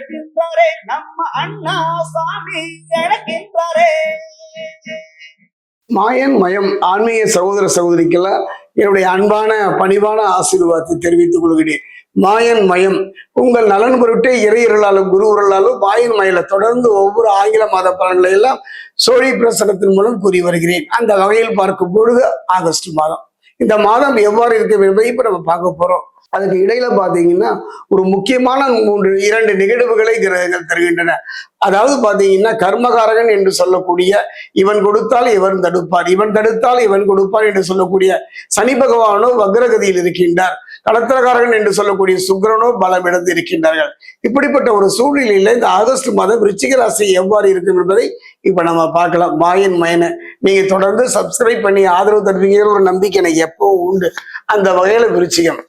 அழைக்கின்றாரே நம்ம அண்ணா சாமி அழைக்கின்றாரே. மாயன் மயம் ஆன்மீக சகோதர சகோதரிக்கெல்லாம் என்னுடைய அன்பான பணிவான ஆசீர்வாதத்தை தெரிவித்துக் கொள்கிறேன். மாயன் மயம் உங்கள் நலன் பொருட்டே இறையர்களாலும் குருவர்களாலும் மாயன் மயில தொடர்ந்து ஒவ்வொரு ஆங்கில மாத பலன்களை எல்லாம் சோழி பிரசனத்தின் மூலம் கூறி வருகிறேன். அந்த வகையில் பார்க்கும் பொழுது ஆகஸ்ட் மாதம், இந்த மாதம் எவ்வாறு இருக்கும் என்பதை இப்ப நம்ம பார்க்க போறோம். அதுக்கு இடையில பாத்தீங்கன்னா ஒரு முக்கியமான 2 நிகழ்வுகளை கிரகங்கள் தருகின்றன. அதாவது பாத்தீங்கன்னா கர்மகாரகன் என்று சொல்லக்கூடிய இவன் கொடுத்தால் இவன் தடுப்பார், இவன் தடுத்தால் இவன் கொடுப்பார் என்று சொல்லக்கூடிய சனி பகவானோ வக்ரகதியில் இருக்கின்றார். களத்திரகாரகன் என்று சொல்லக்கூடிய சுக்கிரனோ பலமிழந்து இருக்கின்றார்கள். இப்படிப்பட்ட ஒரு சூழ்நிலையில இந்த ஆகஸ்ட் மாதம் விருச்சிக ராசி எவ்வாறு இருக்கும் என்பதை இப்ப நம்ம பார்க்கலாம். மாயன் மயனை நீங்க தொடர்ந்து சப்ஸ்கிரைப் பண்ணி ஆதரவு தருவீங்கிற ஒரு நம்பிக்கை எனக்கு எப்பவும் உண்டு. அந்த வகையில விருச்சிகம்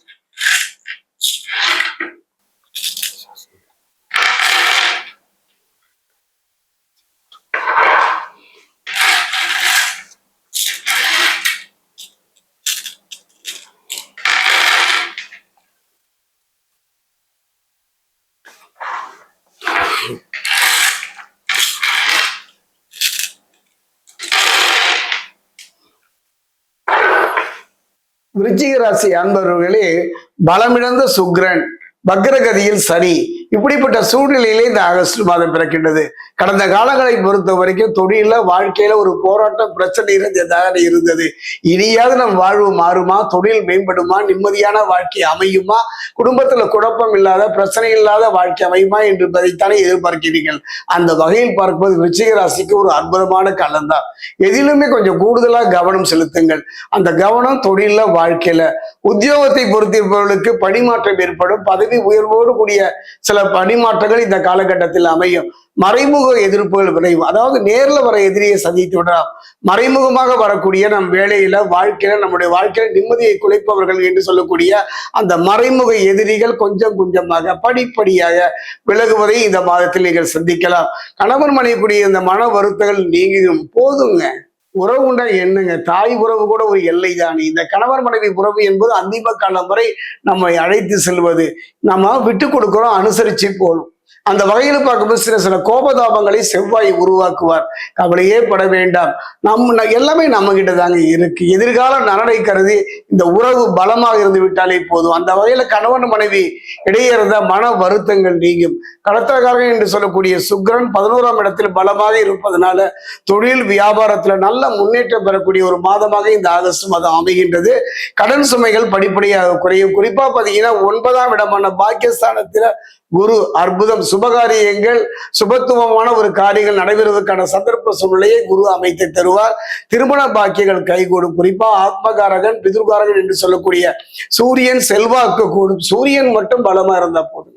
விருச்சிக ராசி அன்பர்களே, பலமிழந்த சுக்கிரன், வக்ரகதியில் சனி, இப்படிப்பட்ட சூழ்நிலையிலே இந்த ஆகஸ்ட் மாதம் பிறக்கின்றது. கடந்த காலங்களை பொறுத்த வரைக்கும் தொழில வாழ்க்கையில ஒரு போராட்டம் பிரச்சனை இருந்தது. இனியாவது நம் வாழ்வு மாறுமா, தொழில் மேம்படுமா, நிம்மதியான வாழ்க்கை அமையுமா, குடும்பத்துல குழப்பம் இல்லாத பிரச்சனை இல்லாத வாழ்க்கை அமையுமா என்று பதைத்தானே எதிர்பார்க்கிறீர்கள். அந்த வகையில் பார்க்கும்போது விருச்சிக ராசிக்கு ஒரு அற்புதமான காலம் தான். எதிலுமே கொஞ்சம் கூடுதலா கவனம் செலுத்துங்கள். அந்த கவனம் தொழில வாழ்க்கையில, உத்தியோகத்தை பொறுத்திருப்பவர்களுக்கு பணிமாற்றம் ஏற்படும். பதவி உயர்வோடு கூடிய சில பணிமாற்றங்கள் இந்த காலகட்டத்தில் அமையும். மறைமுக எதிர்ப்புகள் விளைவு, அதாவது நேர்ல வர எதிரியை சந்தித்து விடலாம். மறைமுகமாக வரக்கூடிய நம் வேலையில வாழ்க்கையில நம்முடைய வாழ்க்கையில நிம்மதியை குலைப்பவர்கள் என்று சொல்லக்கூடிய அந்த மறைமுக எதிரிகள் கொஞ்சம் கொஞ்சமாக படிப்படியாக விலகுவதை இந்த மாதத்தில் நீங்கள் சந்திக்கலாம். கணவன் மனைவிக்குரிய இந்த மன வருத்தங்கள் நீங்கும். போதுங்க, உறவுண்டா என்னங்க, தாய் உறவு கூட ஒரு எல்லை தானே. இந்த கணவர் மனைவி உறவு என்பது அந்திம காலம் வரை நம்மை அழைத்து செல்வது. நம்ம விட்டு கொடுக்கிறோம், அனுசரிச்சு போகணும். அந்த வகையில பார்க்கும்போது சில கோபதாபங்களை செவ்வாய் உருவாக்குவார். கவலையே பட வேண்டாம், எல்லாமே நம்ம கிட்ட தாங்க இருக்கு. எதிர்கால நலனை கருதி இந்த உறவு பலமாக இருந்து விட்டாலே போதும். அந்த வகையில கணவன் மனைவி இடையே இருந்த மன வருத்தங்கள் நீங்கும். களத்திரக்காரன் என்று சொல்லக்கூடிய சுக்கிரன் 11ஆம் இடத்தில் பலமாக இருப்பதனால தொழில் வியாபாரத்துல நல்ல முன்னேற்றம் பெறக்கூடிய ஒரு மாதமாக இந்த ஆகஸ்ட் மாதம் அமைகின்றது. கடன் சுமைகள் படிப்படியாக குறையும். குறிப்பா பாத்தீங்கன்னா 9ஆம் இடமான பாக்கியஸ்தானத்துல குரு அற்புதம், சுபகாரியங்கள், சுபத்துவமான ஒரு காரியங்கள் நடைபெறுவதற்கான சந்தர்ப்ப சூழ்நிலையை குரு அமைத்து தருவார். திருமண பாக்கியங்கள் கைகூடும். குறிப்பா ஆத்மகாரகன் பிதுர்காரகன் என்று சொல்லக்கூடிய சூரியன் செல்வாக்கு கூடும். சூரியன் மட்டும் பலமா இருந்தா போதும்.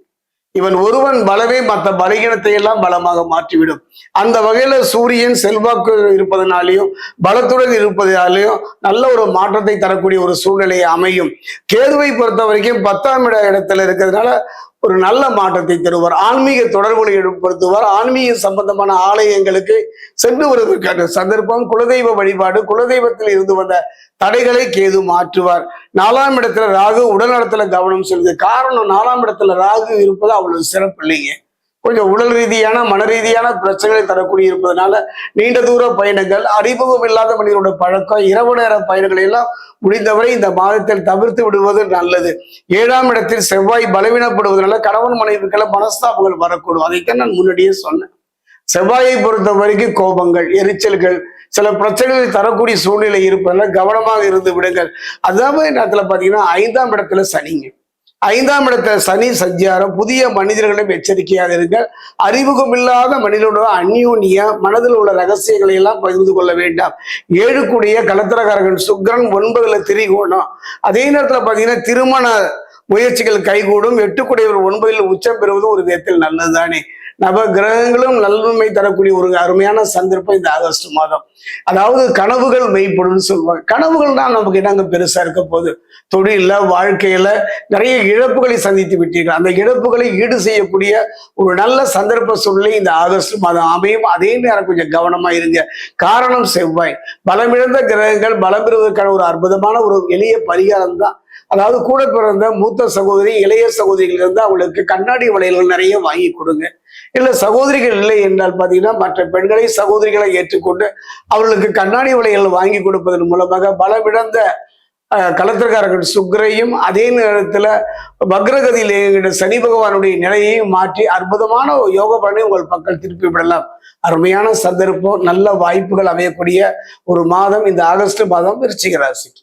இவன் ஒருவன் பலமே மற்ற பலகீனத்தை எல்லாம் பலமாக மாற்றிவிடும். அந்த வகையில சூரியன் செல்வாக்கு இருப்பதனாலேயும் பலத்துடன் இருப்பதாலேயும் நல்ல ஒரு மாற்றத்தை தரக்கூடிய ஒரு சூழ்நிலை அமையும். கேதுவை பொறுத்த வரைக்கும் 10ஆம் இடத்துல இருக்கிறதுனால ஒரு நல்ல மாற்றத்தை தருவார். ஆன்மீக தொடர்புகளை ஏற்படுத்துவார். ஆன்மீக சம்பந்தமான ஆலயங்களுக்கு சென்று வருவதற்கான சந்தர்ப்பம், குலதெய்வ வழிபாடு, குலதெய்வத்தில் இருந்து வந்த தடைகளை கேது மாற்றுவார். 4ஆம் இடத்துல ராகு உடல்நலத்துல கவனம் செலுத்து. காரணம் 4ஆம் இடத்துல ராகு இருப்பது அவ்வளவு சிறப்பு இல்லைங்க. கொஞ்சம் உடல் ரீதியான மன ரீதியான பிரச்சனைகளை தரக்கூடிய இருப்பதனால நீண்ட தூர பயணங்கள், அறிமுகம் இல்லாத மனிதனோட பழக்கம், இரவு நேர பயணங்களை எல்லாம் முடிந்தவரை இந்த மாதத்தில் தவிர்த்து விடுவது நல்லது. 7ஆம் இடத்தில் செவ்வாய் பலவீனப்படுவதனால கணவன் மனைவிக்கெல்லாம் மனஸ்தாபங்கள் வரக்கூடும். அதைத்தான் நான் முன்னாடியே சொன்னேன். செவ்வாயை பொறுத்த வரைக்கும் கோபங்கள், எரிச்சல்கள், சில பிரச்சனைகளை தரக்கூடிய சூழ்நிலை இருப்பதனால கவனமாக இருந்து விடுங்கள். அதாவது நேரத்துல பாத்தீங்கன்னா 5ஆம் இடத்துல சனிங்க. 5ஆம் இடத்துல சனி சஞ்சாரம். புதிய மனிதர்களிடம் எச்சரிக்கையாக இருங்கள். அறிமுகம் இல்லாத மனிதனோட அந்யோன்ய மனதில் உள்ள ரகசியங்களை எல்லாம் பகிர்ந்து கொள்ள வேண்டாம். 7 கூடிய களத்திரகாரகன் சுக்கிரன் 9ல திரிகோணம். அதே நேரத்துல பாத்தீங்கன்னா திருமண முயற்சிகள் கைகூடும். 8 கூடியவர் 9ல் உச்சம் பெறுவது ஒரு விதத்தில் நல்லதுதானே. நவ கிரகங்களும் நல்மை தரக்கூடிய ஒரு அருமையான சந்தர்ப்பம் இந்த ஆகஸ்ட் மாதம். அதாவது கனவுகள் மெய்ப்படும் சொல்லுவாங்க. கனவுகள் தான் நமக்கு என்னங்க பெருசா இருக்க போகுது. தொழில வாழ்க்கையில நிறைய இழப்புகளை சந்தித்து விட்டீர்கள். அந்த இழப்புகளை ஈடு செய்யக்கூடிய ஒரு நல்ல சந்தர்ப்ப சூழ்நிலை இந்த ஆகஸ்ட் மாதம் அமையும். அதே நேரம் கொஞ்சம் கவனமா இருங்க. காரணம் செவ்வாய். பலமிழந்த கிரகங்கள் பலம் பெறுவதற்கான ஒரு அற்புதமான ஒரு எளிய பரிகாரம் தான் அதாவது கூட பிறந்த மூத்த சகோதரி இளைய சகோதரிகள் இருந்து அவங்களுக்கு கண்ணாடி வளையல்கள் நிறைய வாங்கி கொடுங்க. இல்ல சகோதரிகள் இல்லை என்றால் பாத்தீங்கன்னா மற்ற பெண்களை சகோதரிகளை ஏற்றுக்கொண்டு அவர்களுக்கு கண்ணாடி வளையல் வாங்கி கொடுப்பதன் மூலமாக பலமிழந்த களத்திரக்காரர்கள் சுக்கிரையும் அதே நேரத்துல வக்ரகதியில சனி பகவானுடைய நிலையையும் மாற்றி அற்புதமான யோக பலனை உங்கள் பக்கம் திருப்பி விடலாம். அருமையான சந்தர்ப்பம், நல்ல வாய்ப்புகள் அமையக்கூடிய ஒரு மாதம் இந்த ஆகஸ்ட் மாதம் விருச்சிக ராசிக்கு.